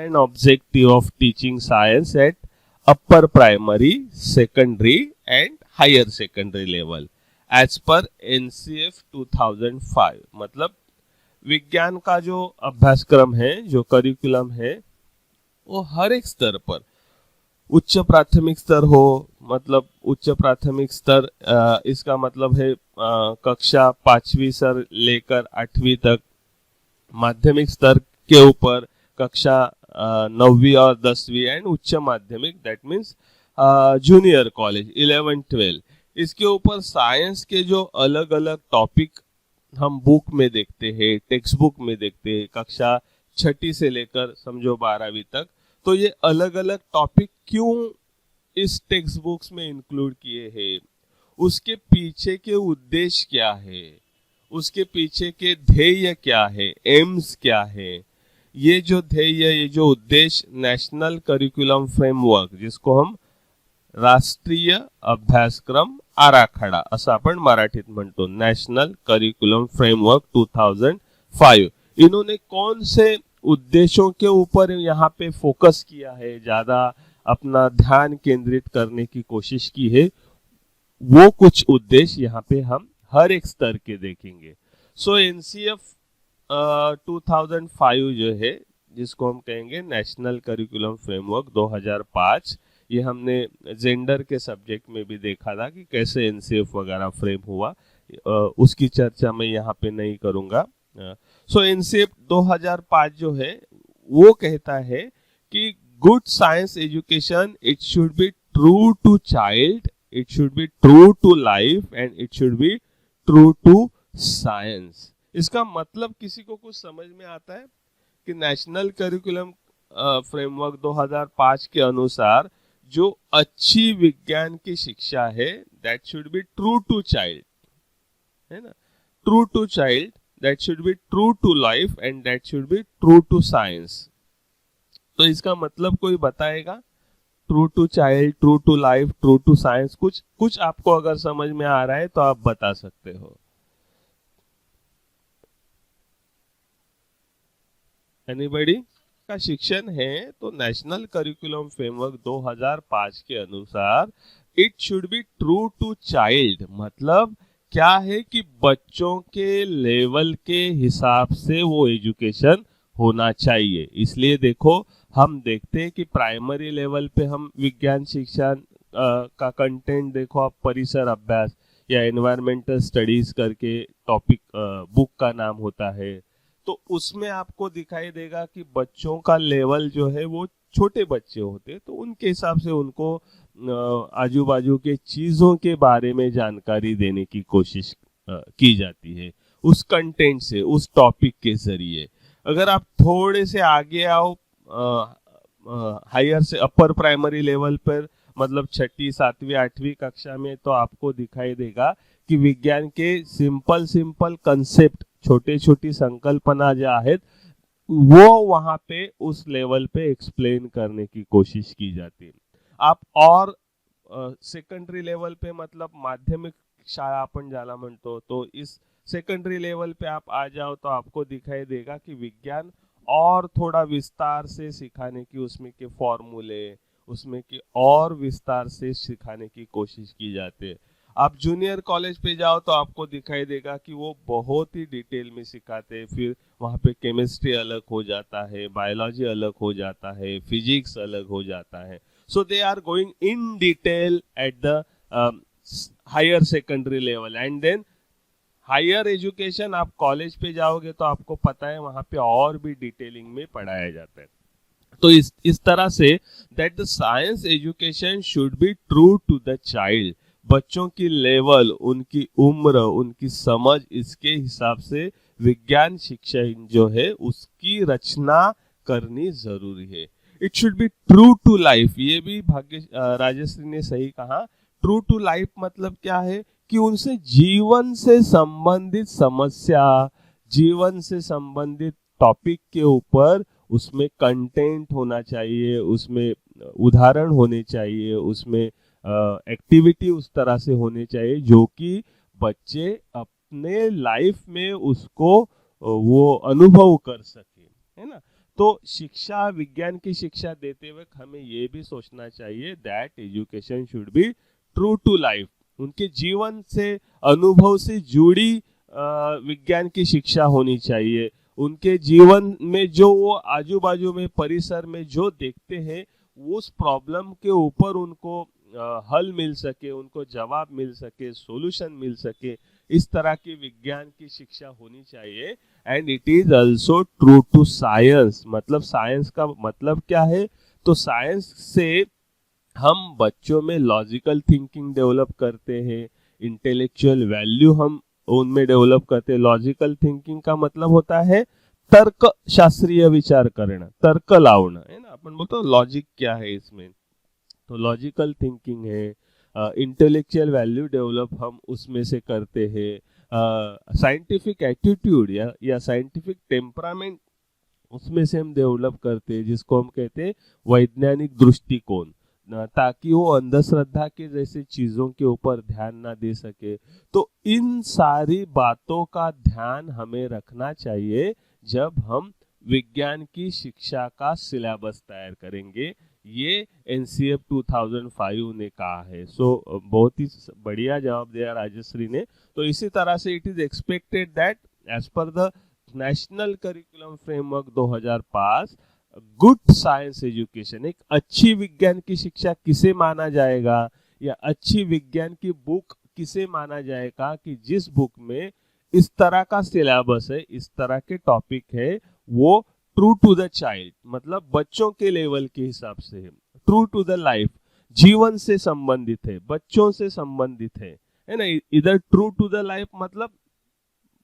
and objective of teaching science at upper primary, secondary and higher secondary level as per NCF 2005। मतलब विज्ञान का जो अभ्यासक्रम है, जो करिकुलम है, वो हर एक स्तर पर, उच्च प्राथमिक स्तर हो, मतलब उच्च प्राथमिक स्तर इसका मतलब है कक्षा 5वीं से लेकर 8वीं तक, माध्यमिक स्तर के ऊपर कक्षा 9वीं और 10वीं एंड उच्च माध्यमिक, दैट मीन्स जूनियर कॉलेज 11-12। इसके ऊपर साइंस के जो अलग अलग टॉपिक हम बुक में देखते हैं, टेक्स्ट बुक में देखते हैं, कक्षा 6ठी से लेकर समझो 12वीं तक, तो ये अलग अलग टॉपिक क्यों इस टेक्स्ट बुक्स में इंक्लूड किए हैं, उसके पीछे के उद्देश्य क्या है, उसके पीछे के ध्येय क्या है, एम्स क्या है, ये जो ध्येय, ये जो उद्देश्य नेशनल करिकुलम फ्रेमवर्क, जिसको हम राष्ट्रीय अभ्यासक्रम आराखडा असं आपण मराठीत म्हणतो, नेशनल करिकुलम फ्रेमवर्क 2005, इन्होंने कौन से उद्देश्यों के ऊपर यहाँ पे फोकस किया है, ज्यादा अपना ध्यान केंद्रित करने की कोशिश की है, वो कुछ उद्देश्य यहाँ पे हम हर एक स्तर के देखेंगे। सो एनसीएफ 2005 जो है, जिसको हम कहेंगे नेशनल करिकुलम फ्रेमवर्क 2005, ये हमने जेंडर के सब्जेक्ट में भी देखा था कि कैसे एनसीएफ वगैरह फ्रेम हुआ, उसकी चर्चा मैं यहाँ पे नहीं करूंगा। सो एनसीएफ 2005 जो है वो कहता है कि good science education, it should be true to child, it should be true to life and it should be true to science. इसका मतलब किसी को कुछ समझ में आता है कि नेशनल करिकुलम फ्रेमवर्क 2005 के अनुसार जो अच्छी विज्ञान की शिक्षा है, that should be true to child, है ना, true to child, that should be true to life and that should be true to science. तो इसका मतलब कोई बताएगा? True to child, true to life, true to science, कुछ आपको अगर समझ में आ रहा है तो आप बता सकते हो। एनीबॉडी? का शिक्षण है तो नेशनल करिकुलम फ्रेमवर्क 2005 के अनुसार it should be true to child, मतलब क्या है कि बच्चों के लेवल के हिसाब से वो एजुकेशन होना चाहिए। इसलिए देखो, हम देखते हैं कि प्राइमरी लेवल पे हम विज्ञान शिक्षा का कंटेंट देखो, आप परिसर अभ्यास या एनवायरमेंटल स्टडीज करके टॉपिक बुक का नाम होता है, तो उसमें आपको दिखाई देगा कि बच्चों का लेवल जो है वो छोटे बच्चे होते हैं, तो उनके हिसाब से उनको आजू बाजू के चीजों के बारे में जानकारी देने की कोशिश की जाती है उस कंटेंट से, उस टॉपिक के जरिए। अगर आप थोड़े से आगे आओ हायर से अपर प्राइमरी लेवल पर, मतलब 6ठी 7वीं 8वीं कक्षा में, तो आपको दिखाई देगा कि विज्ञान के सिंपल कंसेप्ट, छोटे छोटी संकल्पना जो आहेत वो वहां पे उस लेवल पे एक्सप्लेन करने की कोशिश की जाती है। आप और सेकंडरी लेवल पे, मतलब माध्यमिक शाळा आपण ज्याला म्हणतो, तो इस सेकंडरी लेवल पे आप आ जाओ तो आपको दिखाई देगा कि विज्ञान और थोड़ा विस्तार से सिखाने की, उसमें के फॉर्मूले, उसमें के और विस्तार से सिखाने की कोशिश की जाती है। आप जूनियर कॉलेज पे जाओ तो आपको दिखाई देगा कि वो बहुत ही डिटेल में सिखाते हैं, फिर वहाँ पे केमिस्ट्री अलग हो जाता है, बायोलॉजी अलग हो जाता है, फिजिक्स अलग हो जाता है। So they are going in detail at the higher secondary level and then higher education. आप कॉलेज पे जाओगे तो आपको पता है वहाँ पे और भी डिटेलिंग में पढ़ाया जाता है। तो इस तरह से that the science education should be true to the child, बच्चों की लेवल, उनकी उम्र, उनकी समझ, इसके हिसाब से विज्ञान शिक्षा जो है उसकी रचना करनी जरूरी है। It should be true to life, ये भी राजश्री ने सही कहा। ट्रू टू लाइफ मतलब क्या है कि उनसे जीवन से संबंधित समस्या, जीवन से संबंधित टॉपिक के ऊपर उसमें कंटेंट होना चाहिए, उसमें उदाहरण होने चाहिए, उसमें एक्टिविटी उस तरह से होने चाहिए जो कि बच्चे अपने लाइफ में उसको वो अनुभव कर सके, है ना। तो शिक्षा, विज्ञान की शिक्षा देते वक्त हमें ये भी सोचना चाहिए that education should be true to life. उनके जीवन से, अनुभव से जुड़ी विज्ञान की शिक्षा होनी चाहिए। उनके जीवन में जो वो आजू बाजू में परिसर में जो देखते हैं, उस प्रॉब्लम के ऊपर उनको हल मिल सके, उनको जवाब मिल सके, सॉल्यूशन मिल सके, इस तरह की विज्ञान की शिक्षा होनी चाहिए। And it is also true to science. मतलब साइंस का मतलब क्या है? तो साइंस से हम बच्चों में लॉजिकल थिंकिंग डेवलप करते हैं, इंटेलेक्चुअल वैल्यू हम उनमें डेवलप करते हैं। लॉजिकल थिंकिंग का मतलब होता है तर्क शास्त्रीय विचार करना, तर्क लावना, है ना। अपन बोलते हैं लॉजिक क्या है इसमें, तो लॉजिकल थिंकिंग है। इंटेलेक्चुअल वैल्यू डेवलप हम उसमें से करते हैं। साइंटिफिक एटीट्यूड या साइंटिफिक टेम्परामेंट उसमें से हम डेवलप करते हैं, जिसको हम कहते हैं वैज्ञानिक दृष्टिकोण, ताकि वो अंधश्रद्धा के जैसे चीजों के ऊपर ध्यान ना दे सके। तो इन सारी बातों का ध्यान हमें रखना चाहिए जब हम विज्ञान की शिक्षा का सिलेबस तैयार करेंगे। ये एनसीएफ 2005 ने कहा है। सो बहुत ही बढ़िया जवाब दिया राजश्री ने। तो इसी तरह से it is expected that as per the national curriculum framework 2005 good science education, एक अच्छी विज्ञान की शिक्षा किसे माना जाएगा, या अच्छी विज्ञान की बुक किसे माना जाएगा कि जिस बुक में इस तरह का सिलेबस है, इस तरह के टॉपिक है, वो ट्रू टू द चाइल्ड, मतलब बच्चों के लेवल के हिसाब से है, ट्रू टू द लाइफ, जीवन से संबंधित है, बच्चों से संबंधित है ना। इधर ट्रू टू द लाइफ मतलब,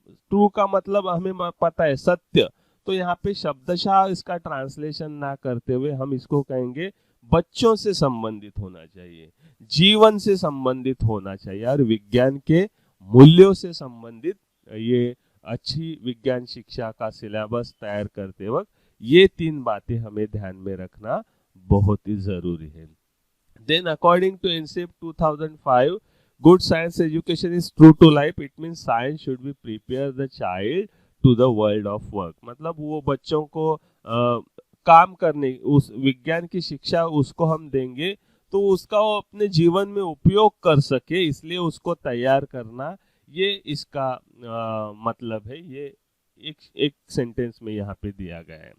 ट्रू का मतलब हमें पता है सत्य, तो यहाँ पे शब्दशः इसका ट्रांसलेशन ना करते हुए हम इसको कहेंगे बच्चों से संबंधित होना चाहिए, जीवन से संबंधित होना चाहिए, और विज्ञान के मूल्यों से संबंधित। ये अच्छी विज्ञान शिक्षा का सिलेबस तैयार करते वक्त ये 3 बातें हमें ध्यान में रखना बहुत ही जरूरी है। Then according to NCF 2005, good science education is true to life. It means science should be prepare the child to the world of work. मतलब वो बच्चों को काम करने, उस विज्ञान की शिक्षा उसको हम देंगे तो उसका वो अपने जीवन में उपयोग कर सके, इसलिए उसको तैयार करना, ये इसका मतलब है। ये एक सेंटेंस में यहाँ पे दिया गया है।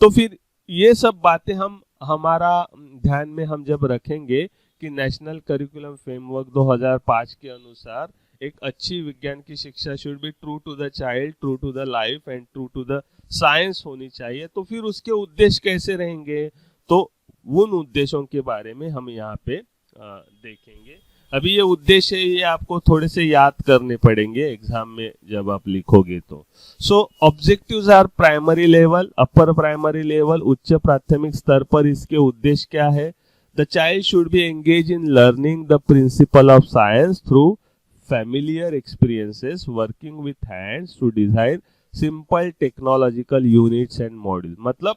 तो फिर ये सब बातें हम हमारा ध्यान में हम जब रखेंगे कि नेशनल करिकुलम फ्रेमवर्क 2005 के अनुसार एक अच्छी विज्ञान की शिक्षा should be true to the child, true to the life and true to the science होनी चाहिए। तो फिर उसके उद्देश्य कैसे रहेंगे, तो उन उद्देश्यों के बारे में हम यहाँ पे देखेंगे। अभी ये उद्देश्य है, ये आपको थोड़े से याद करने पड़ेंगे एग्जाम में जब आप लिखोगे तो। So objectives are primary level, upper primary level, उच्च प्राथमिक स्तर पर इसके उद्देश्य क्या है। The child should be engaged in learning the principle of science through familiar experiences, working with hands to design simple technological units and modules। मतलब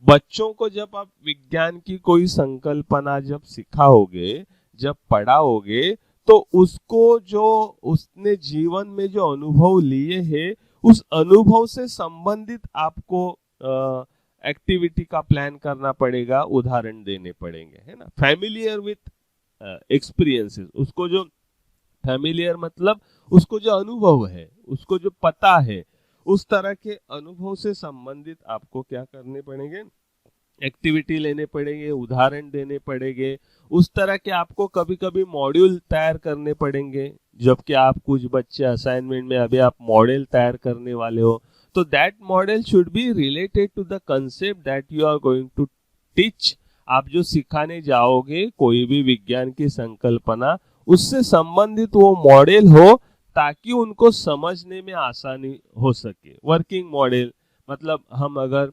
बच्चों को जब आप विज्ञान की कोई संकल्पना जब सिखाओगे, जब पढ़ाओगे, तो उसको जो उसने जीवन में जो अनुभव लिए हैं, उस अनुभव से संबंधित आपको एक्टिविटी का प्लान करना पड़ेगा, उदाहरण देने पड़ेंगे, है ना। फैमिलियर विथ एक्सपीरियंसेस, उसको जो फैमिलियर मतलब उसको जो अनुभव है, उसको जो पता है, उस तरह के अनुभव से संबंधित आपको क्या करने पड़ेंगे, एक्टिविटी लेने पड़ेंगे, उदाहरण देने पड़ेंगे। उस तरह के आपको कभी कभी मॉड्यूल तैयार करने पड़ेंगे, जबकि आप कुछ बच्चे असाइनमेंट में अभी आप मॉडल तैयार करने वाले हो, तो that model should be related to the concept that you are going to teach. आप जो सिखाने जाओगे कोई भी विज्ञान की संकल्पना, उससे संबंधित वो मॉडल हो, ताकि उनको समझने में आसानी हो सके। वर्किंग मॉडल मतलब हम अगर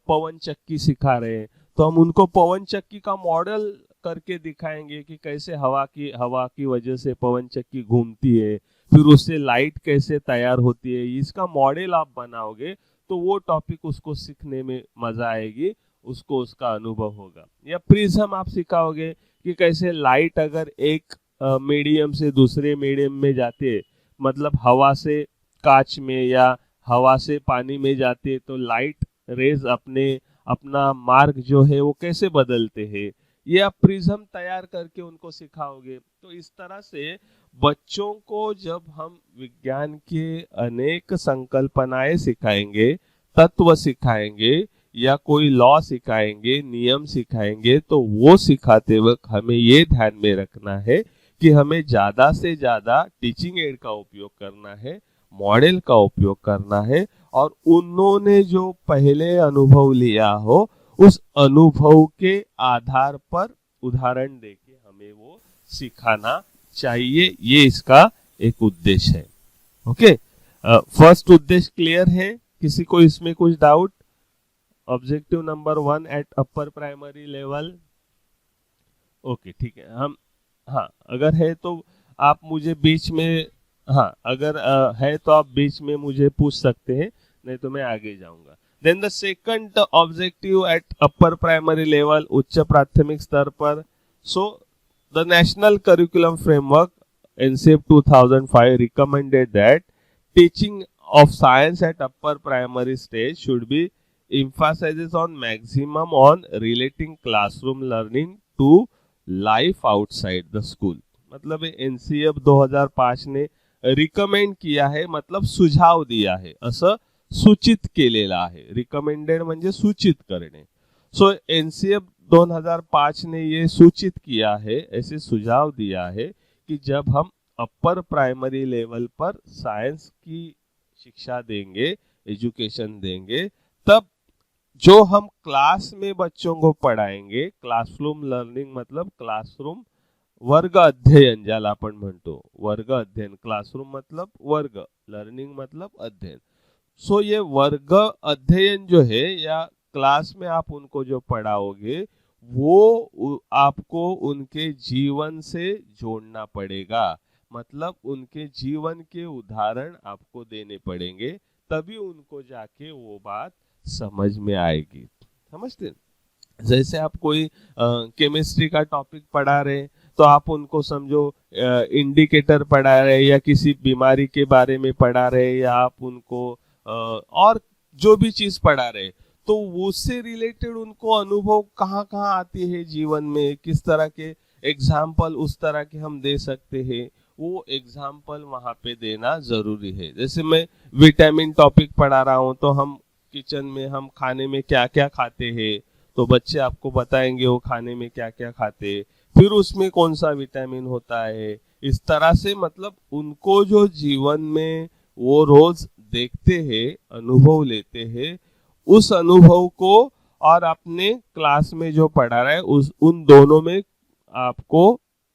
पवन चक्की सिखा रहे हैं, तो हम उनको पवन चक्की का मॉडल करके दिखाएंगे कि कैसे हवा की वजह से पवन चक्की घूमती है, फिर उससे लाइट कैसे तैयार होती है, इसका मॉडल आप बनाओगे तो वो टॉपिक उसको सीखने में मजा आएगी, उसको उसका अनुभव होगा। या प्रिज्म आप सिखाओगे कि कैसे लाइट अगर एक मीडियम से दूसरे मीडियम में जाती है, मतलब हवा से कांच में या हवा से पानी में जाती है, तो लाइट रेज अपना मार्ग जो है वो कैसे बदलते हैं, ये आप प्रिज्म तैयार करके उनको सिखाओगे। तो इस तरह से बच्चों को जब हम विज्ञान के अनेक संकल्पनाएं सिखाएंगे, तत्व सिखाएंगे या कोई लॉ सिखाएंगे, नियम सिखाएंगे, तो वो सिखाते वक्त हमें ये ध्यान में रखना है कि हमें ज्यादा से ज्यादा टीचिंग एड का उपयोग करना है, मॉडल का उपयोग करना है, और उन्होंने जो पहले अनुभव लिया हो उस अनुभव के आधार पर उदाहरण देके हमें वो सिखाना चाहिए। ये इसका एक उद्देश्य है। ओके, फर्स्ट उद्देश्य क्लियर है? किसी को इसमें कुछ doubt? Objective number 1 eight upper primary level. Okay, ठीक है। हम हाँ, अगर है तो आप मुझे बीच में, हाँ अगर है तो आप बीच में मुझे पूछ सकते हैं, नहीं तो मैं आगे जाऊंगा। Then the second objective at upper primary level, उच्च प्राथमिक स्तर पर। So the national curriculum framework NCEP 2005 recommended that teaching of science at upper primary stage should be emphasizes on maximum on relating classroom learning to life outside the school। मतलब NCEP 2005 ने recommend किया है, मतलब सुझाव दिया है, असं सूचित केलेला आहे। रिकमेंडेड म्हणजे सूचित करणे। सो NCEP 2005 ने ये सूचित किया है, ऐसे सुझाव दिया है कि जब हम अपर प्राइमरी लेवल पर साइंस की शिक्षा देंगे, एजुकेशन देंगे, तब जो हम क्लास में बच्चों को पढ़ाएंगे, क्लासरूम लर्निंग मतलब क्लासरूम वर्ग अध्ययन ज्याला आपण म्हणतो, वर्ग अध्ययन, क्लासरूम मतलब वर्ग, लर्निंग मतलब अध्ययन। सो ये वर्ग अध्ययन जो है या क्लास में आप उनको जो पढ़ाओगे वो आपको उनके जीवन से जोड़ना पड़ेगा, मतलब उनके जीवन के उदाहरण आपको देने पड़ेंगे, तभी उनको जाके वो बात समझ में आएगी। समझते? जैसे आप कोई केमिस्ट्री का टॉपिक पढ़ा रहे तो आप उनको समझो इंडिकेटर पढ़ा रहे या किसी बीमारी के बारे में पढ़ा रहे या आप उनको और जो भी चीज पढ़ा रहे, तो उससे रिलेटेड उनको अनुभव कहाँ कहाँ आती है जीवन में, किस तरह के एग्जाम्पल उस तरह के हम दे सकते हैं, वो एग्जाम्पल वहां पे देना जरूरी है। जैसे मैं विटामिन टॉपिक पढ़ा रहा हूँ तो हम किचन में हम खाने में क्या क्या खाते हैं, तो बच्चे आपको बताएंगे वो खाने में क्या क्या खाते, फिर उसमें कौन सा विटामिन होता है। इस तरह से मतलब उनको जो जीवन में वो रोज देखते हैं, अनुभव लेते हैं, उस अनुभव को और अपने क्लास में जो पढ़ा रहा है उन दोनों में आपको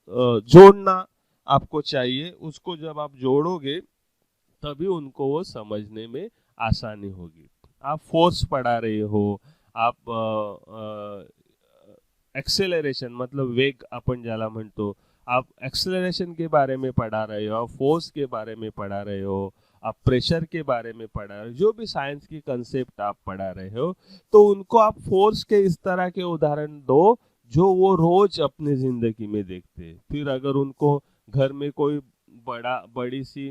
जोड़ना आपको चाहिए। उसको जब आप जोड़ोगे तभी उनको वो समझने में आसानी होगी। आप फोर्स पढ़ा रहे हो, आप एक्सेलरेशन मतलब वेग आपण ज्याला म्हणतो, आप एक्सेलरेशन के बारे में पढ़ा रहे हो, आप फोर्स के बारे में पढ़ा रहे हो, आप प्रेशर के बारे में पढ़ा रहे हो, जो भी साइंस की कंसेप्ट आप पढ़ा रहे हो, तो उनको आप फोर्स के इस तरह के उदाहरण दो जो वो रोज अपनी जिंदगी में देखते हैं। फिर अगर उनको घर में कोई बड़ी सी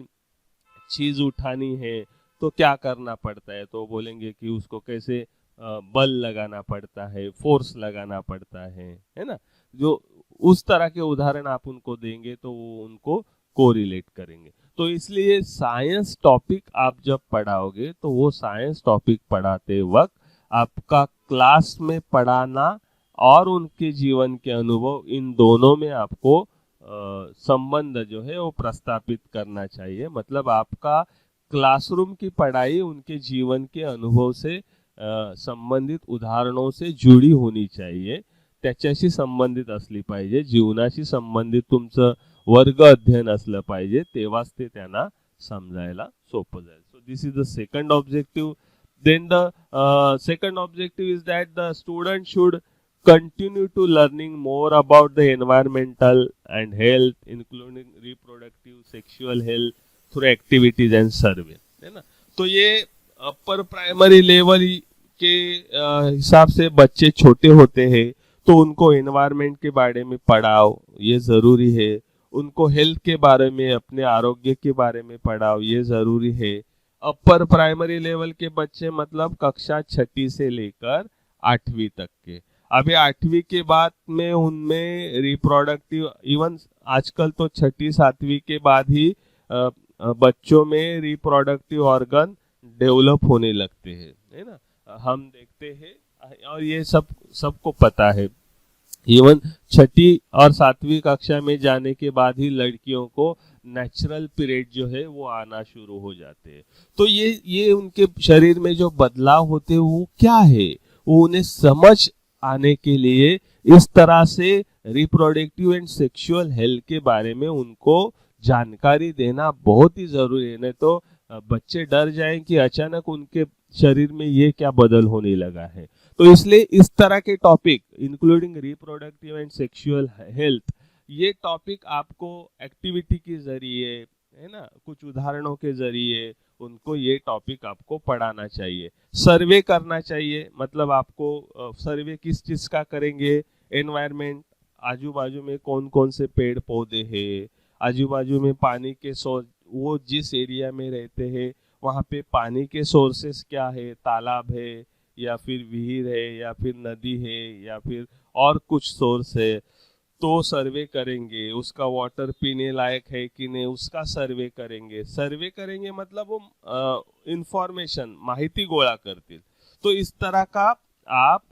चीज उठानी है तो क्या करना पड़ता है, तो बोलेंगे कि उसको कैसे बल लगाना पड़ता है, फोर्स लगाना पड़ता है ना। जो उस तरह के उदाहरण आप उनको देंगे तो वो उनको कोरिलेट करेंगे। तो इसलिए साइंस टॉपिक आप जब पढ़ाओगे तो वो साइंस टॉपिक पढ़ाते वक्त आपका क्लास में पढ़ाना और उनके जीवन के अनुभव, इन दोनों में आपको संबंध जो है वो प्रस्तापित करना चाहिए। मतलब आपका क्लासरूम की पढ़ाई उनके जीवन के अनुभव से संबंधित उदाहरणों से जुड़ी होनी चाहिए, त्याच्याशी संबंधित असली पाहिजे, जीवनाशी संबंधित तुमचं वर्ग अध्ययन असलं पाहिजे, तेव्हाच ते त्यांना समजायला सोपं जाईल। So this is the second objective. Then the second objective is that the student should continue to learning more about the environmental and health, including reproductive, sexual health through activities and survey, है ना। तो ये अपर primary level के हिसाब से बच्चे छोटे होते हैं तो उनको एनवायरमेंट के बारे में पढ़ाओ, ये जरूरी है। उनको हेल्थ के बारे में, अपने आरोग्य के बारे में पढ़ाओ, ये जरूरी है। अपर प्राइमरी लेवल के बच्चे मतलब कक्षा 6ठी से लेकर 8वीं तक के। अभी 8वीं के बाद में उनमें रिप्रोडक्टिव, इवन आजकल तो 6ठी 7वीं के बाद ही बच्चों में रिप्रोडक्टिव ऑर्गन डेवलप होने लगते हैं, है ना। हम देखते हैं और ये सबको पता है। इवन 6ठी और 7वीं कक्षा में जाने के बाद ही लड़कियों को नेचुरल पीरियड जो है वो आना शुरू हो जाते हैं। तो ये उनके शरीर में जो बदलाव होते हैं वो क्या है, वो उन्हें समझ आने के लिए इस तरह से रिप्रोडक्टिव एंड सेक्सुअल हेल्थ के बारे में उनको जानकारी देना बहुत ही जरूरी है। नहीं तो बच्चे डर जाएं कि अचानक उनके शरीर में ये क्या बदल होने लगा है। तो इसलिए इस तरह के topic including reproductive and sexual health, ये टॉपिक आपको एक्टिविटी के जरिए, है ना, कुछ उदाहरणों के जरिए उनको ये टॉपिक आपको पढ़ाना चाहिए। सर्वे करना चाहिए, मतलब आपको सर्वे किस चीज का करेंगे, एनवायरमेंट, आजू बाजू में कौन कौन से पेड़ पौधे हैं, आजू बाजू में पानी के सोर्स, वो जिस एरिया में रहते हैं वहाँ पे पानी के सोर्सेस क्या है, तालाब है या फिर विहीर है या फिर नदी है या फिर और कुछ सोर्स है, तो सर्वे करेंगे। उसका वाटर पीने लायक है कि नहीं उसका सर्वे करेंगे। सर्वे करेंगे मतलब वो इंफॉर्मेशन, माहिती गोळा करतील। तो इस तरह का आप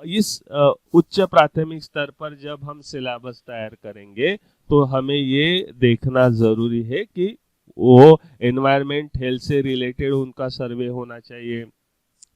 इस उच्च प्राथमिक स्तर पर जब हम सिलेबस तैयार करेंगे तो हमें ये देखना जरूरी है कि वो एनवायरमेंट हेल्थ से रिलेटेड उनका सर्वे होना चाहिए,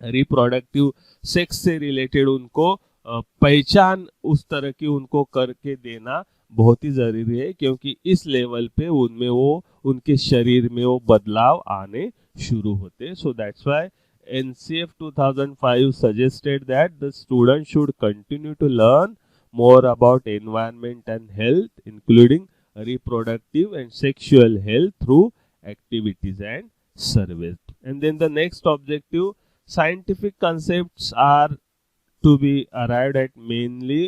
रिप्रोडक्टिव सेक्स से रिलेटेड उनको पहचान उस तरह की उनको करके देना बहुत ही जरूरी है, क्योंकि इस लेवल पे उनमें वो उनके शरीर में वो बदलाव आने शुरू होते। So that's why NCF 2005 suggested that the student should continue to learn more about environment and health, including reproductive and sexual health through activities and surveys. And then the next objective, scientific concepts are to be arrived at mainly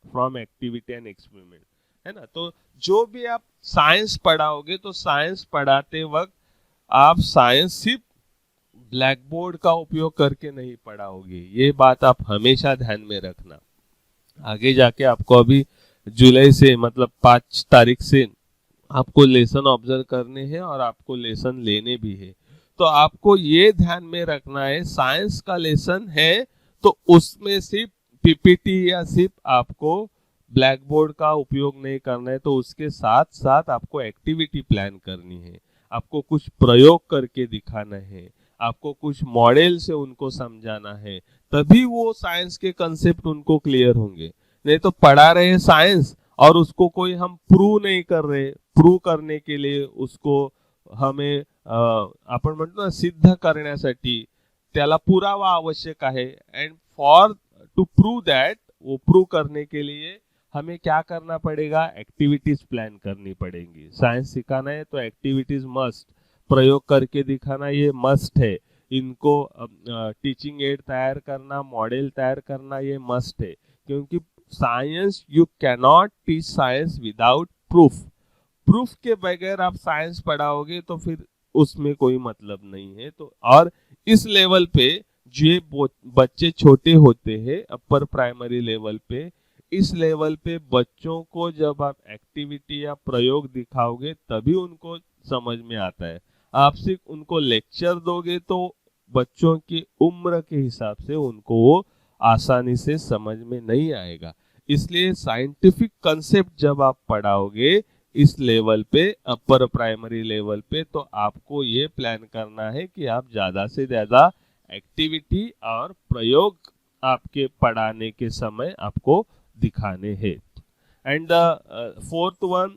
from activity and experiment, है ना। तो जो भी आप science पढ़ाओगे तो science पढ़ाते वक्त आप साइंस सिर्फ ब्लैक बोर्ड का उपयोग करके नहीं पढ़ाओगे, ये बात आप हमेशा ध्यान में रखना। आगे जाके आपको अभी जुलाई से मतलब 5 तारीख से आपको लेसन ऑब्जर्व करने हैं और आपको लेसन लेने भी है। तो आपको ये ध्यान में रखना है, साइंस का लेसन है तो उसमें सिर्फ पीपीटी या सिर्फ आपको ब्लैक बोर्ड का उपयोग नहीं करना है, तो उसके साथ साथ आपको एक्टिविटी प्लान करनी है, आपको कुछ प्रयोग करके दिखाना है, आपको कुछ मॉडल से उनको समझाना है, तभी वो साइंस के कंसेप्ट उनको क्लियर होंगे। नहीं तो पढ़ा रहे साइंस और उसको कोई हम प्रूव नहीं कर रहे, प्रूव करने के लिए उसको हमें आपण म्हणतो ना सिद्ध करण्यासाठी त्याला पुरावा आवश्यक आहे। And for to prove that, वो प्रूव करने के लिए हमें क्या करना पड़ेगा, एक्टिविटीज प्लान करनी पड़ेंगी। साइंस सिखाना है तो एक्टिविटीज मस्ट, प्रयोग करके दिखाना ये मस्ट है, इनको टीचिंग एड तैयार करना, मॉडल तैयार करना ये मस्ट है, क्योंकि science, you cannot teach science without proof. Proof के बगैर आप साइंस पढ़ाओगे तो फिर उसमें कोई मतलब नहीं है। तो और इस लेवल पे जो बच्चे छोटे होते हैं अपर प्राइमरी लेवल पे, इस लेवल पे बच्चों को जब आप एक्टिविटी या प्रयोग दिखाओगे तभी उनको समझ में आता है। आप सिर्फ उनको लेक्चर दोगे तो बच्चों की उम्र के हिसाब से उनको वो आसानी से समझ में नहीं आएगा। इसलिए साइंटिफिक कंसेप्ट जब आप पढ़ाओगे इस लेवल पे, अपर प्राइमरी लेवल पे, तो आपको ये प्लान करना है कि आप ज्यादा से ज्यादा एक्टिविटी और प्रयोग आपके पढ़ाने के समय आपको दिखाने हैं। And the fourth one,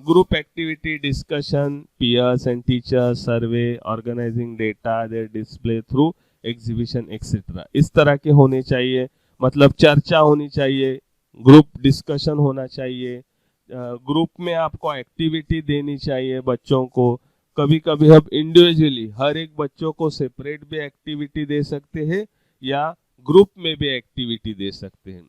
group activity, discussion, peers and teachers, survey, organising data, their display through exhibition etcetera, इस तरह के होने चाहिए। मतलब चर्चा होनी चाहिए, ग्रुप डिस्कशन होना चाहिए, ग्रुप में आपको एक्टिविटी देनी चाहिए बच्चों को। कभी कभी हम इंडिविजुअली हर एक बच्चों को सेपरेट भी एक्टिविटी दे सकते हैं या ग्रुप में भी एक्टिविटी दे सकते हैं।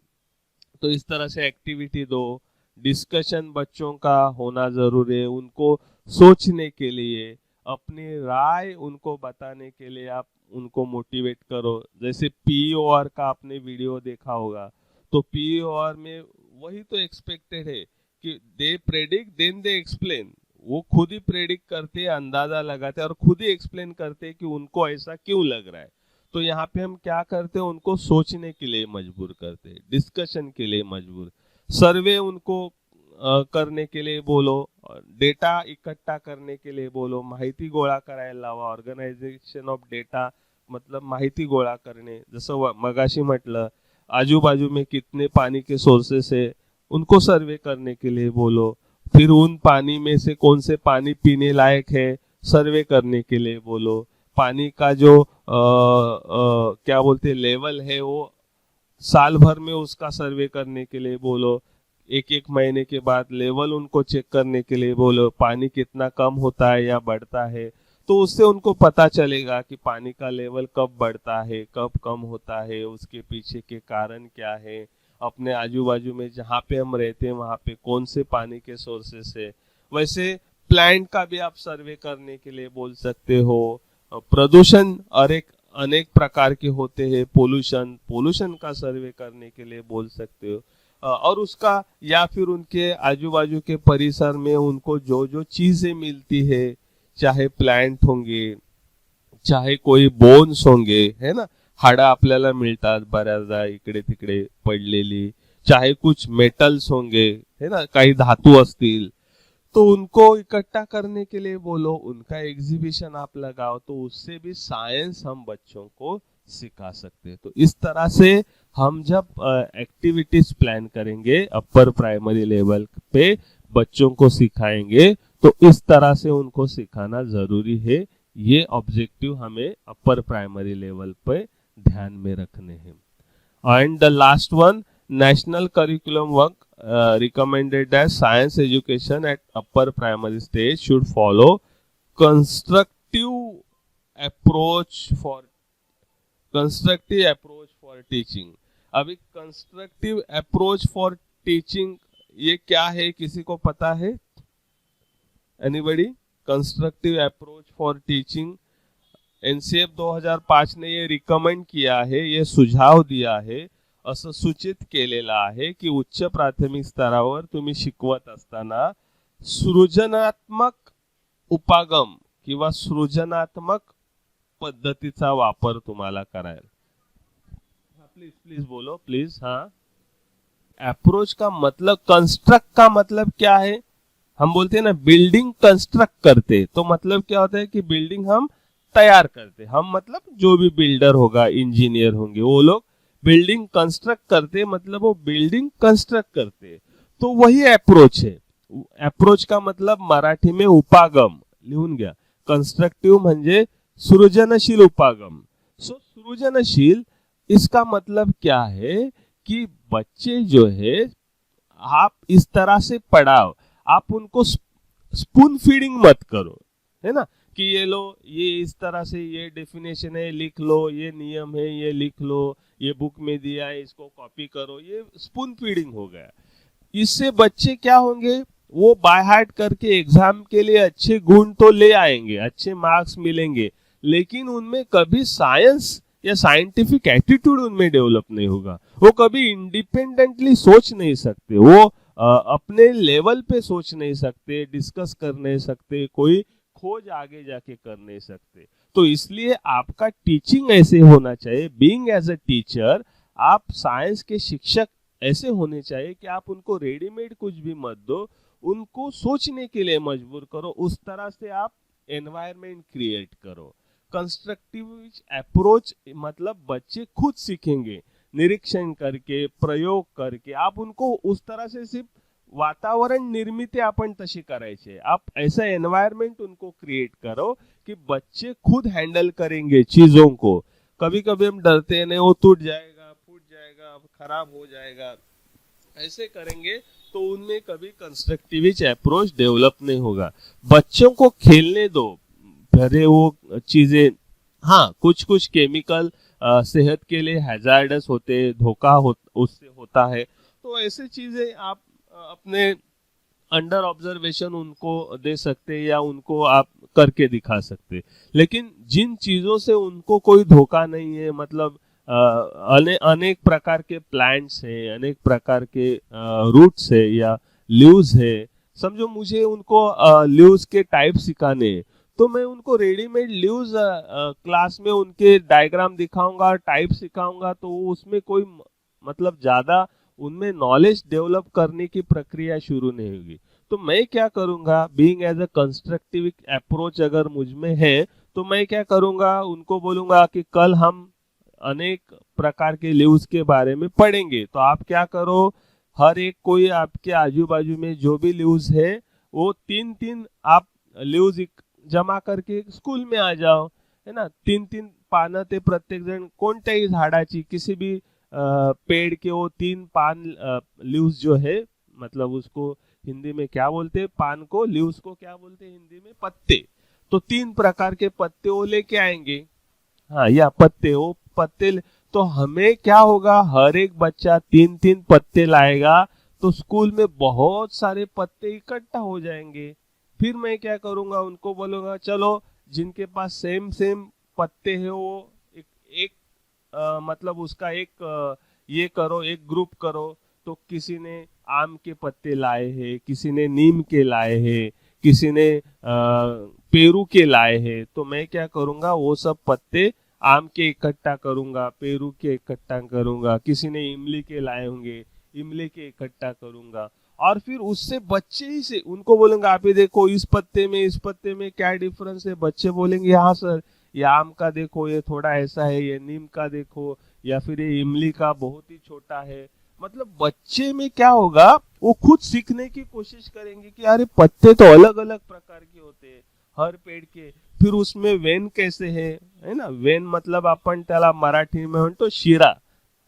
तो इस तरह से एक्टिविटी दो, डिस्कशन बच्चों का होना जरूरी है, उनको सोचने के लिए अपनी राय उनको बताने के लिए आप उनको मोटिवेट करो। जैसे पीओआर का आपने वीडियो देखा होगा, तो पीओआर में वही तो एक्सपेक्टेड है कि दे प्रेडिक्ट देन दे एक्सप्लेन। वो खुद ही प्रेडिक्ट करते हैं, अंदाजा लगाते हैं और खुद ही एक्सप्लेन करते हैं कि उनको ऐसा क्यों लग रहा है। तो यहाँ पे हम क्या करते हैं, उनको सोचने के लिए मजबूर करते हैं, डिस्कशन के लिए मजबूर, सर्वे उनको करने के लिए बोलो, डेटा इकट्ठा करने के लिए बोलो, माहिती गोळा करायला लावा। ऑर्गनायझेशन ऑफ डेटा मतलब माहिती गोळा करणे। जसं मगाशी म्हटलं, आजू में कितने पानी के सोर्सेस है उनको सर्वे करने के लिए बोलो। फिर उन पानी में से कौन से पानी पीने लायक है सर्वे करने के लिए बोलो। पानी का जो क्या बोलते लेवल है वो साल भर में उसका सर्वे करने के लिए बोलो। एक एक महीने के बाद लेवल उनको चेक करने के लिए बोलो, पानी कितना कम होता है या बढ़ता है। तो उससे उनको पता चलेगा कि पानी का लेवल कब बढ़ता है कब कम होता है, उसके पीछे के कारण क्या है। अपने आजू बाजू में जहाँ पे हम रहते हैं वहाँ पे कौन से पानी के सोर्सेस है। वैसे प्लांट का भी आप सर्वे करने के लिए बोल सकते हो। प्रदूषण अनेक प्रकार के होते हैं, पोल्यूशन का सर्वे करने के लिए बोल सकते हो। और उसका या फिर उनके आजू बाजू के परिसर में उनको जो जो चीजें मिलती है, चाहे प्लांट होंगे चाहे कोई बोन्स होंगे, है ना, हाडं आपल्याला मिळतात बऱ्याचदा इकडे तिकडे पडलेली, चाहे कुछ मेटल्स होंगे, है ना, काही धातु असतील, तो उनको इकट्ठा करने के लिए बोलो, उनका एग्जीबिशन आप लगाओ। तो उससे भी साइंस हम बच्चों को सिखा सकते हैं। तो इस तरह से हम जब एक्टिविटीज प्लान करेंगे अपर प्राइमरी लेवल पे बच्चों को सिखाएंगे, तो इस तरह से उनको सिखाना जरूरी है। ये ऑब्जेक्टिव हमें अपर प्राइमरी लेवल पे ध्यान में रखने हैं। And the last one, national curriculum work recommended as science education at upper primary stage should follow constructive approach for teaching। अभी कंस्ट्रक्टिव अप्रोच फॉर टीचिंग ये क्या है, किसी को पता है? Anybody? Constructive approach for teaching NCF 2005 ने ये रिकमेंड किया है, ये सुझाव दिया है, असं सूचित केलेलं आहे की उच्च प्राथमिक स्तरावर तुम्ही शिकवत असताना सृजनात्मक उपागम किंवा सृजनात्मक पद्धतीचा वापर तुम्हाला करायला। प्लीज प्लीज बोलो प्लीज। हाँ, अप्रोच का मतलब, कंस्ट्रक्ट का मतलब क्या है? हम बोलते हैं ना बिल्डिंग कंस्ट्रक्ट करते, तो मतलब क्या होता है कि बिल्डिंग हम तैयार करते, हम मतलब जो भी बिल्डर होगा, इंजीनियर होंगे, वो लोग बिल्डिंग कंस्ट्रक्ट करते, मतलब वो बिल्डिंग कंस्ट्रक्ट करते। तो वही अप्रोच है। अप्रोच का मतलब मराठी में उपागम लिहून घ्या। कंस्ट्रक्टिव म्हणजे सृजनशील उपागम। सो सृजनशील, इसका मतलब क्या है कि बच्चे जो है आप इस तरह से पढ़ाओ, आप उनको स्पून फीडिंग मत करो, है ना, कि ये लो, ये इस तरह से ये डेफिनेशन है लिख लो, ये नियम है ये लिख लो, ये बुक में दिया है इसको कॉपी करो, ये स्पून फीडिंग हो गया। इससे बच्चे क्या होंगे, वो बाय हार्ट करके एग्जाम के लिए अच्छे गुण तो ले आएंगे, अच्छे मार्क्स मिलेंगे, लेकिन उनमें कभी साइंस या साइंटिफिक एटीट्यूड उनमें डेवलप नहीं होगा। वो कभी इंडिपेंडेंटली सोच नहीं सकते, वो अपने लेवल पे सोच नहीं सकते, डिस्कस कर नहीं सकते, कोई खोज आगे जाके कर नहीं सकते। तो इसलिए आपका टीचिंग ऐसे होना चाहिए, बीइंग एज अ टीचर आप साइंस के शिक्षक ऐसे होने चाहिए कि आप उनको रेडीमेड कुछ भी मत दो, उनको सोचने के लिए मजबूर करो, उस तरह से आप एनवायरनमेंट क्रिएट करो। कंस्ट्रक्टिव अप्रोच मतलब बच्चे खुद सीखेंगे, निरीक्षण करके, प्रयोग करके। आप उनको उस तरह से सिर्फ वातावरण निर्मिती आपण तशी करायची, आप ऐसा एनवायरनमेंट उनको क्रिएट करो कि बच्चे खुद हैंडल करेंगे चीजों को। कभी कभी हम डरते हैं, नहीं वो टूट जाएगा, फूट जाएगा, खराब हो जाएगा, ऐसे करेंगे तो उनमें कभी कंस्ट्रक्टिव अप्रोच डेवलप नहीं होगा। बच्चों को खेलने दो, भले वो चीजें, हाँ कुछ कुछ केमिकल सेहत के लिए हैजार्डस होते, धोखा उससे होता है, तो ऐसे चीजें आप अपने अंडर ऑब्जर्वेशन उनको दे सकते या उनको आप करके दिखा सकते। लेकिन जिन चीजों से उनको कोई धोखा नहीं है, मतलब अनेक प्रकार के प्लांट्स हैं, अनेक प्रकार के रूट्स है या लीव्स है, समझो मुझे उनको लीव्स के टाइप सिखाने हैं, तो मैं उनको रेडीमेड लीव्स क्लास में उनके डायग्राम दिखाऊंगा, टाइप सिखाऊंगा, तो उसमें कोई मतलब ज्यादा उनमें नॉलेज डेवलप करने की प्रक्रिया शुरू नहीं होगी। तो मैं क्या करूंगा, being as a constructive approach अगर मुझ में है, तो मैं क्या करूंगा, उनको बोलूंगा कि कल हम अनेक प्रकार के लीव्स के बारे में पढ़ेंगे, तो आप क्या करो, हर एक कोई आपके आजू बाजू में जो भी लीव्स है वो तीन तीन आप लीव्स जमा करके स्कूल में आ जाओ, है ना। तीन तीन पानं ते प्रत्येक जण कोणत्याही झाडाची किसी भी पेड़ के वो तीन पान लीव्स जो है, मतलब उसको हिंदी में क्या बोलते हैं, पान को, लीव्स को क्या बोलते हैं हिंदी में, पत्ते। तो तीन प्रकार के पत्ते वो लेके आएंगे, हाँ, या पत्ते, वो पत्ते तो हमें क्या होगा, हर एक बच्चा तीन तीन पत्ते लाएगा, तो स्कूल में बहुत सारे पत्ते इकट्ठा हो जाएंगे। फिर मैं क्या करूंगा, उनको बोलूंगा चलो जिनके पास सेम सेम पत्ते हैं वो एक मतलब उसका एक ये करो, एक ग्रुप करो। तो किसी ने आम के पत्ते लाए हैं, किसी ने नीम के लाए हैं, किसी ने पेरू के लाए हैं, तो मैं क्या करूंगा, वो सब पत्ते आम के इकट्ठा करूंगा, पेरू के इकट्ठा करूंगा, किसी ने इमली के लाए होंगे, इमली के इकट्ठा करूंगा। और फिर उससे बच्चे ही से उनको बोलेंगे, आप ये देखो इस पत्ते में इस पत्ते में क्या डिफरेंस है। बच्चे बोलेंगे हाँ सर, ये आम का देखो ये थोड़ा ऐसा है, ये नीम का देखो, या फिर ये इमली का बहुत ही छोटा है। मतलब बच्चे में क्या होगा, वो खुद सीखने की कोशिश करेंगे कि अरे पत्ते तो अलग अलग प्रकार के होते हैं हर पेड़ के। फिर उसमें वेन कैसे है ना, वेन मतलब आपण त्याला मराठी में म्हणतो शिरा,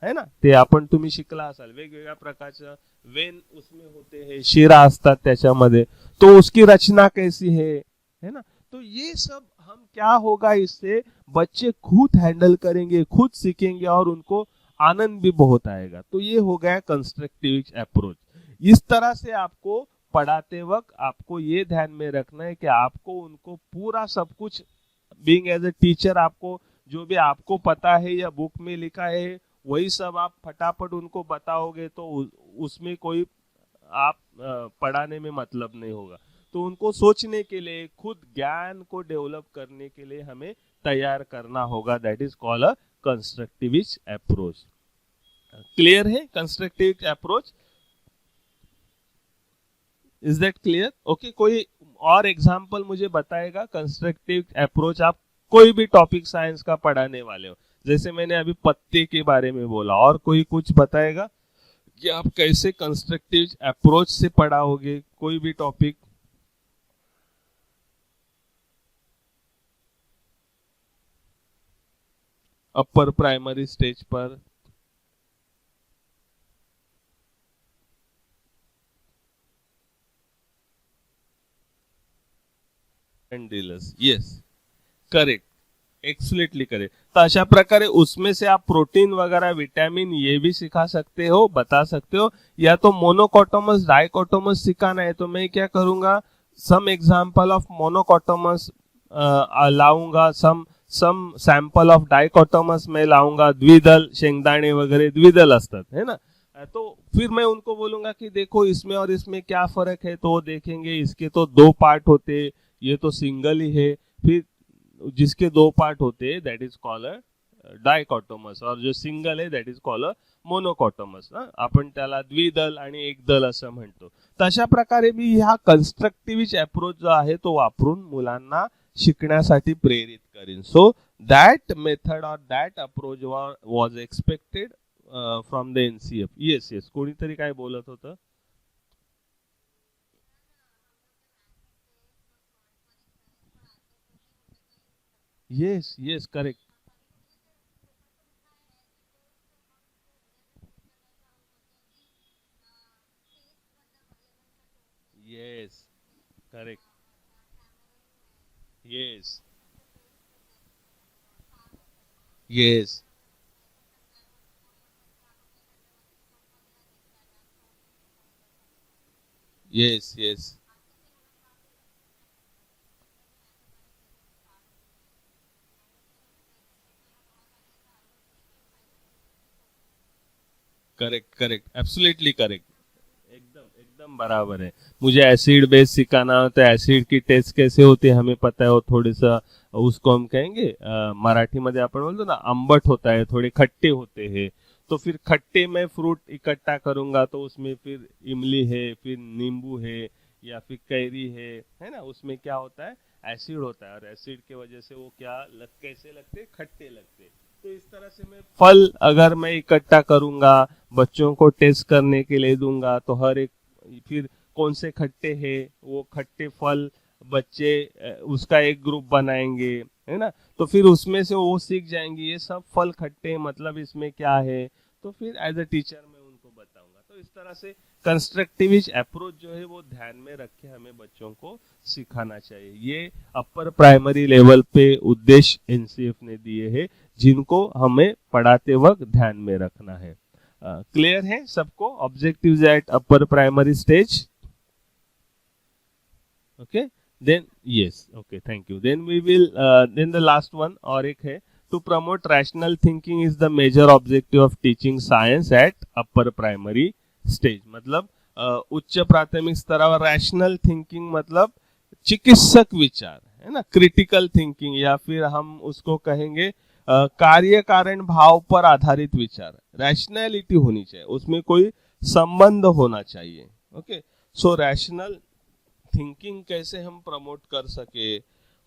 है ना, ते आपण तुम्ही शिकला असाल, वेगवेगळ्या प्रकारचं वेन उसमें होते हैं, शिरा असतात त्याच्यामध्ये, तो उसकी रचना कैसी है ना। तो ये सब हम क्या होगा, इससे बच्चे खुद हैंडल करेंगे, खुद सीखेंगे और उनको आनंद भी बहुत आएगा। तो ये हो गया कंस्ट्रक्टिव अप्रोच। इस तरह से आपको पढ़ाते वक्त आपको ये ध्यान में रखना है कि आपको उनको पूरा सब कुछ, बीइंग एज ए टीचर, आपको जो भी आपको पता है या बुक में लिखा है वही सब आप फटाफट उनको बताओगे, तो उसमें कोई आप पढ़ाने में मतलब नहीं होगा। तो उनको सोचने के लिए, खुद ज्ञान को डेवलप करने के लिए हमें तैयार करना होगा। That is called a constructivist approach. Clear है constructive approach? Is that clear? Okay, कोई और एग्जाम्पल मुझे बताएगा कंस्ट्रक्टिव अप्रोच? आप कोई भी टॉपिक साइंस का पढ़ाने वाले हो, जैसे मैंने अभी पत्ते के बारे में बोला, और कोई कुछ बताएगा कि आप कैसे कंस्ट्रक्टिव अप्रोच से पढ़ाओगे कोई भी टॉपिक? अपर प्राइमरी स्टेज पर डीलर्स, यस, करेक्ट, एक्सलेटली करेक्ट। तो अशा प्रकारे उसमें से आप प्रोटीन वगैरह, विटामिन ये भी सिखा सकते हो, बता सकते हो। या तो मोनोकोटोमस डाइकोटोमस सिखाना है, तो मैं क्या करूंगा, सम एग्जांपल ऑफ मोनोकोटोमस लाऊंगा, सम सैंपल ऑफ डाइकोटोमस में लाऊंगा, द्विदल शेंगदाणे वगैरह द्विदल असतात, है ना। तो फिर मैं उनको बोलूंगा कि देखो इसमें और इसमें क्या फर्क है, तो वो देखेंगे इसके तो दो पार्ट होते, ये तो सिंगल ही है। फिर जिसके दो पार्ट होते हैं दैट इज कॉल्ड डायकॉटोमस, और जो सिंगल आहे दॅट इज कॉल्ड मोनोकॉटोमस। आपण त्याला द्विदल आणि एकदल असं म्हणतो। तशा प्रकारे मी ह्या कंस्ट्रक्टिव्ह अप्रोच जो आहे तो वापरून मुलांना शिकण्यासाठी प्रेरित करीन। सो दॅट मेथड और that approach was expected from the NCF. Yes yes, कोणीतरी काय बोलत होतं? Yes yes, correct, yes, correct, yes, yes, yes yes, correct correct, absolutely correct, एकदम एकदम बराबर है। मुझे एसिड बेस सिखाना हो तो एसिड की टेस्ट कैसे होती है हमें पता है, वो थोड़ी सा उसको हम कहेंगे मराठी मध्ये आपण बोलतो ना आंबट होता है, थोड़े खट्टे होते हैं। तो फिर खट्टे में फ्रूट इकट्ठा करूंगा तो उसमें फिर इमली है, फिर नींबू है, या फिर कैरी है ना, उसमें क्या होता है, एसिड होता है, और एसिड की वजह से वो कैसे लगते, खट्टे लगते। तो इस तरह से मैं फल अगर मैं इकट्ठा करूंगा, बच्चों को टेस्ट करने के लिए दूंगा, तो हर एक फिर कौन से खट्टे हैं वो खट्टे फल बच्चे उसका एक ग्रुप बनाएंगे, है ना। तो फिर उसमें से वो सीख जाएंगे ये सब फल खट्टे हैं, मतलब इसमें क्या है। तो फिर एज अ टीचर मैं उनको बताऊंगा। तो इस तरह से कंस्ट्रक्टिविस्ट अप्रोच जो है वो ध्यान में रख के हमें बच्चों को सिखाना चाहिए। ये अपर प्राइमरी लेवल पे उद्देश्य एनसीएफ ने दिए हैं, जिनको हमें पढ़ाते वक्त ध्यान में रखना है। क्लियर है सबको objectives at upper primary stage? Okay, then yes, okay, thank you. Then we will then the last one और एक है, to promote rational thinking is the major objective of teaching science at upper primary stage. मतलब उच्च प्राथमिक स्तरावर rational thinking मतलब चिकित्सक विचार, है ना, क्रिटिकल थिंकिंग, या फिर हम उसको कहेंगे कार्य कारण भाव पर आधारित विचार। रैशनैलिटी होनी चाहिए, उसमें कोई संबंध होना चाहिए। ओके, सो रैशनल थिंकिंग कैसे हम प्रमोट कर सके,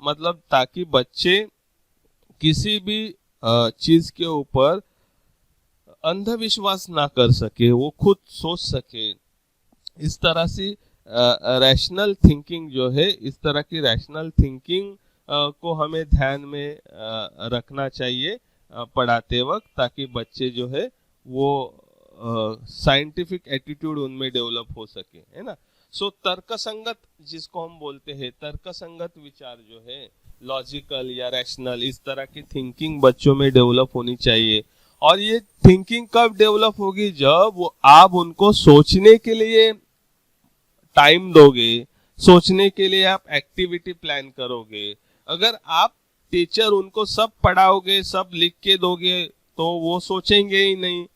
मतलब ताकि बच्चे किसी भी चीज के ऊपर अंधविश्वास ना कर सके, वो खुद सोच सके। इस तरह से रैशनल थिंकिंग जो है, इस तरह की रैशनल थिंकिंग को हमें ध्यान में रखना चाहिए पढ़ाते वक्त, ताकि बच्चे जो है वो साइंटिफिक एटीट्यूड उनमें डेवलप हो सके, है ना। सो तर्कसंगत जिसको हम बोलते हैं, तर्कसंगत विचार जो है, लॉजिकल या रैशनल, इस तरह की थिंकिंग बच्चों में डेवलप होनी चाहिए। और ये थिंकिंग कब डेवलप होगी, जब वो आप उनको सोचने के लिए टाइम दोगे, सोचने के लिए आप एक्टिविटी प्लान करोगे। अगर आप टीचर उनको सब पढ़ाओगे, सब लिख के दोगे, तो वो सोचेंगे ही नहीं।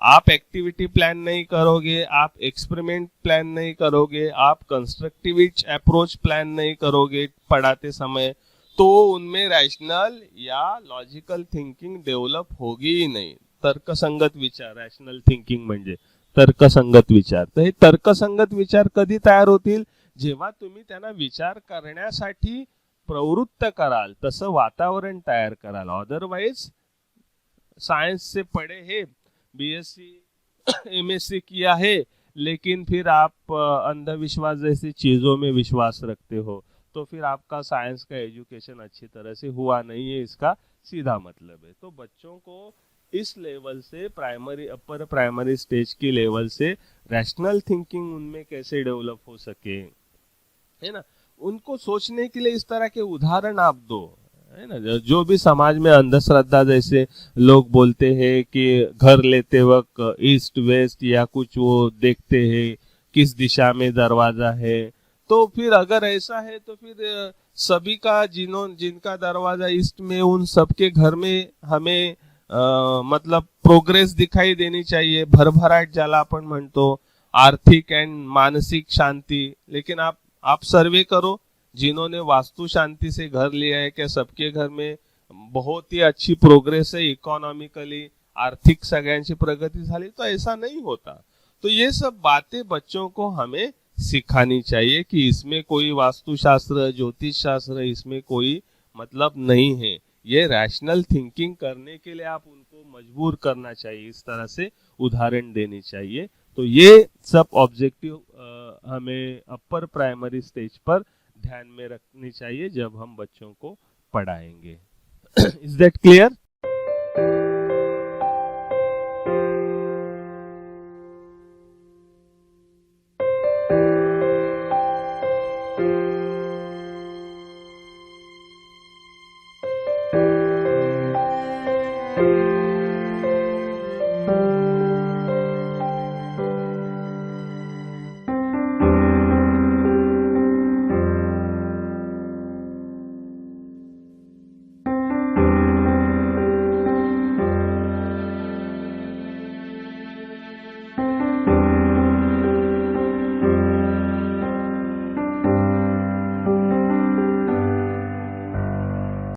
आप एक्टिविटी प्लान नहीं करोगे, आप एक्सपेरिमेंट प्लान नहीं करोगे, आप कंस्ट्रक्टिविस्ट अप्रोच प्लान नहीं करोगे पढ़ाते समय, तो उनमें रैशनल या लॉजिकल थिंकिंग डेव्हलप होगी ही नाही। तर्कसंगत विचार, रॅशनल थिंकिंग म्हणजे तर्कसंगत विचार। तर हे तर्कसंगत विचार कधी तयार होतील, जेव्हा तुम्ही त्यांना विचार करण्यासाठी प्रवृत्त कराल, तसं वातावरण तयार कराल। अदरवाइज साइंस से पढ़े हैं, बीएससी एमएससी किया है, लेकिन फिर आप अंधविश्वास जैसी चीजों में विश्वास रखते हो, तो फिर आपका साइंस का एजुकेशन अच्छी तरह से हुआ नहीं है, इसका सीधा मतलब है। तो बच्चों को इस लेवल से, प्राइमरी अपर प्राइमरी स्टेज की लेवल से रैशनल थिंकिंग उनमें कैसे डेवलप हो सके, है ना, उनको सोचने के लिए इस तरह के उदाहरण आप दो, है ना। जो भी समाज में अंधश्रद्धा, जैसे लोग बोलते हैं कि घर लेते वक्त ईस्ट वेस्ट या कुछ वो देखते हैं किस दिशा में दरवाजा है, तो फिर अगर ऐसा है तो फिर सभी का जिनका दरवाजा ईस्ट में, उन सबके घर में हमें मतलब प्रोग्रेस दिखाई देनी चाहिए, भरभराट ज्याला आपण म्हणतो, आर्थिक एंड मानसिक शांति। लेकिन आप सर्वे करो, जिन्होंने वास्तु शांति से घर लिया है, क्या सबके घर में बहुत ही अच्छी प्रोग्रेस है, इकोनॉमिकली आर्थिक सगळ्यांची प्रगति झाली? तो ऐसा नहीं होता। तो ये सब बातें बच्चों को हमें सिखानी चाहिए कि इसमें कोई वास्तुशास्त्र, ज्योतिष शास्त्र, इसमें कोई मतलब नहीं है। ये रैशनल थिंकिंग करने के लिए आप उनको मजबूर करना चाहिए, इस तरह से उदाहरण देनी चाहिए। तो ये सब ऑब्जेक्टिव हमें अपर प्राइमरी स्टेज पर ध्यान में रखनी चाहिए जब हम बच्चों को पढ़ाएंगे। Is that clear?